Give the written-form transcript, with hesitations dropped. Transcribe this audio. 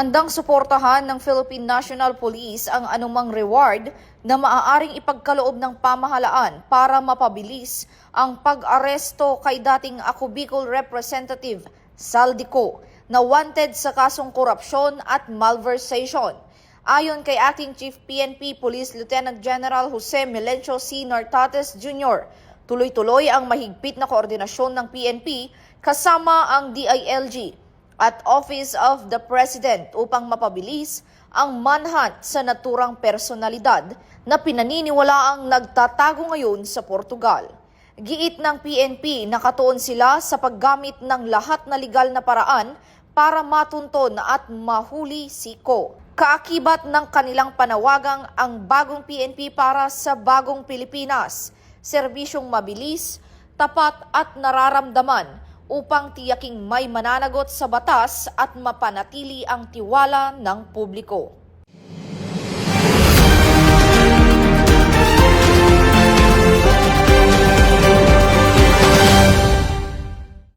Handang suportahan ng Philippine National Police ang anumang reward na maaaring ipagkaloob ng pamahalaan para mapabilis ang pag-aresto kay dating Ako Bicol Representative Saldico na wanted sa kasong korupsyon at malversation. Ayon kay Acting Chief PNP Police Lieutenant General Jose Melencio C. Nartates Jr., tuloy-tuloy ang mahigpit na koordinasyon ng PNP kasama ang DILG at Office of the President upang mapabilis ang manhunt sa naturang personalidad na pinaniniwalaang nagtatago ngayon sa Portugal. Giit ng PNP, nakatuon sila sa paggamit ng lahat na legal na paraan para matunton at mahuli si Ko. Kaakibat ng kanilang panawagang ang bagong PNP para sa bagong Pilipinas, serbisyong mabilis, tapat at nararamdaman upang tiyaking may mananagot sa batas at mapanatili ang tiwala ng publiko.